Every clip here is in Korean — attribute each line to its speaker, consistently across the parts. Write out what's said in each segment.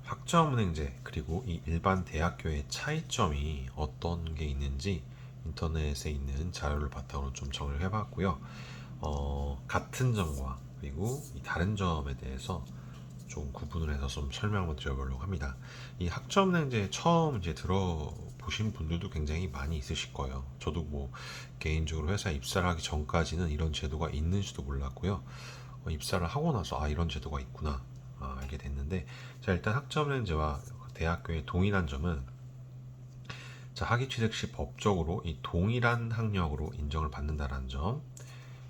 Speaker 1: 학점은행제 그리고 이 일반 대학교의 차이점이 어떤 게 있는지 인터넷에 있는 자료를 바탕으로 좀 정리를 해봤고요. 같은 점과 그리고 이 다른 점에 대해서 좀 구분을 해서 좀 설명을 드려보려고 합니다. 이 학점은행제 처음 이제 들어보신 분들도 굉장히 많이 있으실 거예요. 저도 뭐 개인적으로 회사에 입사를 하기 전까지는 이런 제도가 있는지도 몰랐고요. 입사를 하고 나서 이런 제도가 있구나 알게 됐는데, 자 일단 학점len즈와 대학교의 동일한 점은, 자 학위 취득 시 법적으로 이 동일한 학력으로 인정을 받는다는 점,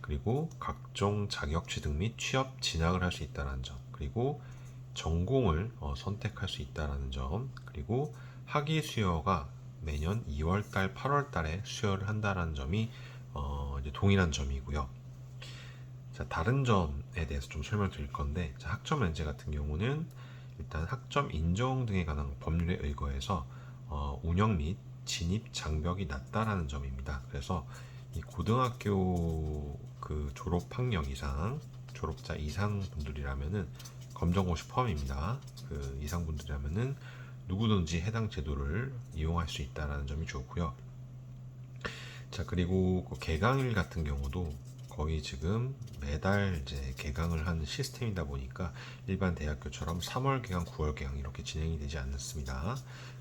Speaker 1: 그리고 각종 자격 취득 및 취업 진학을 할 수 있다는 점, 그리고 전공을 선택할 수 있다는 점, 그리고 학위 수여가 매년 2월달, 8월달에 수여를 한다는 점이 이제 동일한 점이고요. 자, 다른 점에 대해서 좀 설명드릴 건데, 자, 학점 면제 같은 경우는 일단 학점 인정 등에 관한 법률에 의거해서 운영 및 진입 장벽이 낮다라는 점입니다. 그래서 이 고등학교 그 졸업 학력 이상, 졸업자 이상 분들이라면은 검정고시 포함입니다. 그 이상 분들이라면은 누구든지 해당 제도를 이용할 수 있다라는 점이 좋고요. 자, 그리고 그 개강일 같은 경우도 거의 지금 매달 이제 개강을 하는 시스템이다 보니까 일반 대학교처럼 3월 개강, 9월 개강 이렇게 진행이 되지 않습니다.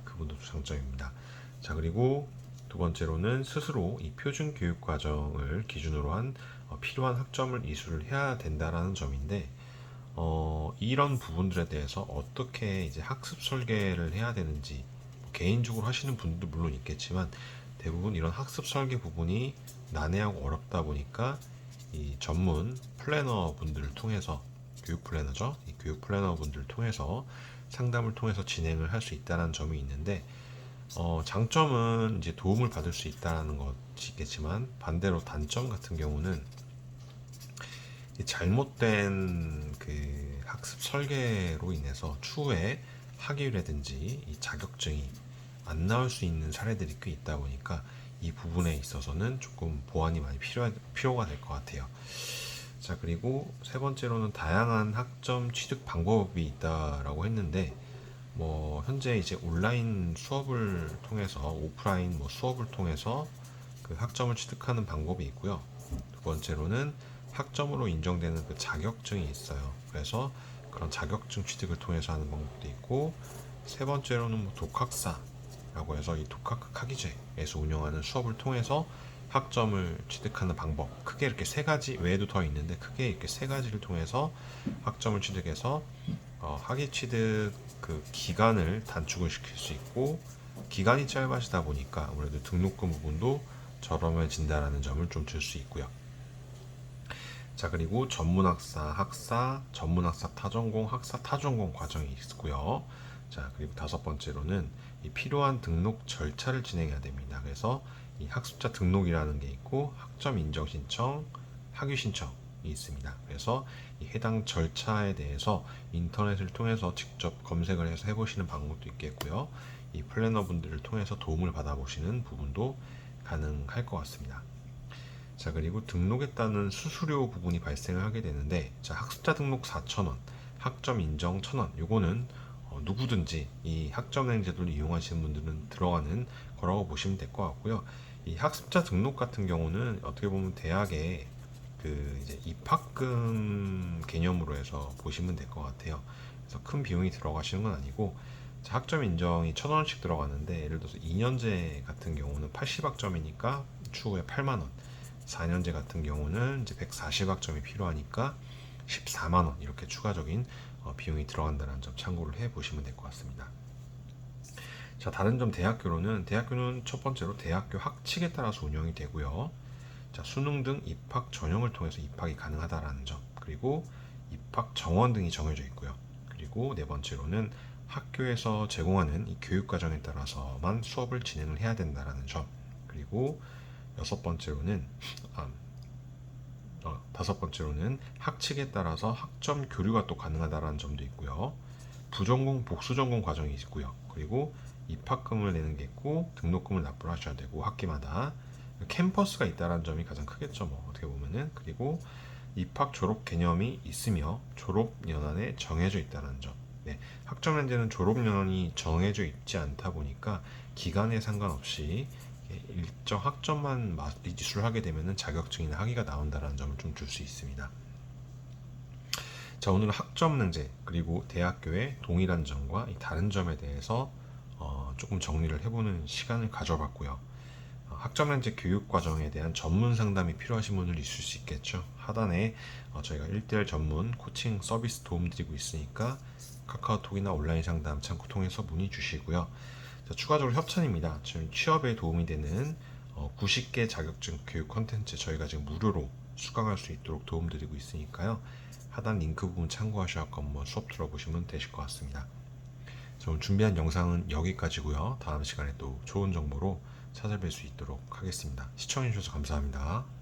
Speaker 1: 그분도 장점입니다. 자, 그리고 두 번째로는 스스로 이 표준 교육 과정을 기준으로 한 필요한 학점을 이수를 해야 된다라는 점인데, 이런 부분들에 대해서 어떻게 이제 학습 설계를 해야 되는지 개인적으로 하시는 분들도 물론 있겠지만, 대부분 이런 학습 설계 부분이 난해하고 어렵다 보니까 이 전문 플래너 분들을 통해서, 교육 플래너죠, 이 교육 플래너 분들을 통해서 상담을 통해서 진행을 할 수 있다는 점이 있는데, 장점은 이제 도움을 받을 수 있다는 것이 있겠지만, 반대로 단점 같은 경우는 잘못된 그 학습 설계로 인해서 추후에 학위라든지 이 자격증이 안 나올 수 있는 사례들이 꽤 있다 보니까 이 부분에 있어서는 조금 보완이 많이 필요가 될 것 같아요. 자, 그리고 세 번째로는 다양한 학점 취득 방법이 있다라고 했는데, 뭐 현재 이제 온라인 수업을 통해서, 오프라인 뭐 수업을 통해서 그 학점을 취득하는 방법이 있고요. 두 번째로는 학점으로 인정되는 그 자격증이 있어요. 그래서 그런 자격증 취득을 통해서 하는 방법도 있고, 세 번째로는 뭐 독학사라고 해서 이 독학학위제에서 운영하는 수업을 통해서 학점을 취득하는 방법, 크게 이렇게 세 가지 외에도 더 있는데 크게 이렇게 세 가지를 통해서 학점을 취득해서 학위 취득 그 기간을 단축을 시킬 수 있고, 기간이 짧아지다 보니까 아무래도 등록금 부분도 저렴해진다라는 점을 좀 줄 수 있고요. 자, 그리고 전문학사, 학사, 전문학사 타전공, 학사 타전공 과정이 있고요. 자, 그리고 다섯 번째로는 이 필요한 등록 절차를 진행해야 됩니다. 그래서 이 학습자 등록이라는 게 있고, 학점 인정 신청, 학위 신청이 있습니다. 그래서 이 해당 절차에 대해서 인터넷을 통해서 직접 검색을 해서 해보시는 방법도 있겠고요. 이 플래너 분들을 통해서 도움을 받아보시는 부분도 가능할 것 같습니다. 자, 그리고 등록에 따른 수수료 부분이 발생을 하게 되는데, 자, 학습자 등록 4,000원, 학점 인정 1,000원, 요거는 누구든지 이 학점행 제도를 이용하시는 분들은 들어가는 거라고 보시면 될 것 같고요. 이 학습자 등록 같은 경우는 어떻게 보면 대학의 그 이제 입학금 개념으로 해서 보시면 될 것 같아요. 그래서 큰 비용이 들어가시는 건 아니고, 자, 학점 인정이 1,000원씩 들어가는데, 예를 들어서 2년제 같은 경우는 80학점이니까 추후에 8만 원, 4년제 같은 경우는 이제 140학점이 필요하니까 14만 원, 이렇게 추가적인 비용이 들어간다는 점 참고를 해 보시면 될 것 같습니다. 자, 다른 점 대학교는 첫 번째로 대학교 학칙에 따라서 운영이 되고요. 자, 수능 등 입학 전형을 통해서 입학이 가능하다라는 점, 그리고 입학 정원 등이 정해져 있고요. 그리고 네 번째로는 학교에서 제공하는 이 교육 과정에 따라서만 수업을 진행을 해야 된다라는 점, 그리고 여섯 번째로는 다섯 번째로는 학칙에 따라서 학점 교류가 또 가능하다라는 점도 있고요. 부전공, 복수전공 과정이 있고요. 그리고 입학금을 내는 게 있고, 등록금을 납부를 하셔야 되고, 학기마다 캠퍼스가 있다는 점이 가장 크겠죠, 뭐 어떻게 보면은. 그리고 입학 졸업 개념이 있으며 졸업 연한에 정해져 있다는 점, 네, 학점연제는 졸업연이 정해져 있지 않다 보니까 기간에 상관없이 일정 학점만 이수하게 되면 자격증이나 학위가 나온다는 점을 좀 줄 수 있습니다. 자, 오늘은 학점연제 그리고 대학교의 동일한 점과 다른 점에 대해서 조금 정리를 해보는 시간을 가져봤고요. 학점연제 교육과정에 대한 전문 상담이 필요하신 분들 있을 수 있겠죠. 하단에 저희가 1대1 전문 코칭 서비스 도움드리고 있으니까 카카오톡이나 온라인 상담 창구 통해서 문의 주시고요. 자, 추가적으로 협찬입니다. 지금 취업에 도움이 되는 90개 자격증 교육 컨텐츠 저희가 지금 무료로 수강할 수 있도록 도움드리고 있으니까요. 하단 링크 부분 참고하셔서 한번 수업 들어보시면 되실 것 같습니다. 자, 오늘 준비한 영상은 여기까지고요. 다음 시간에 또 좋은 정보로 찾아뵐 수 있도록 하겠습니다. 시청해주셔서 감사합니다.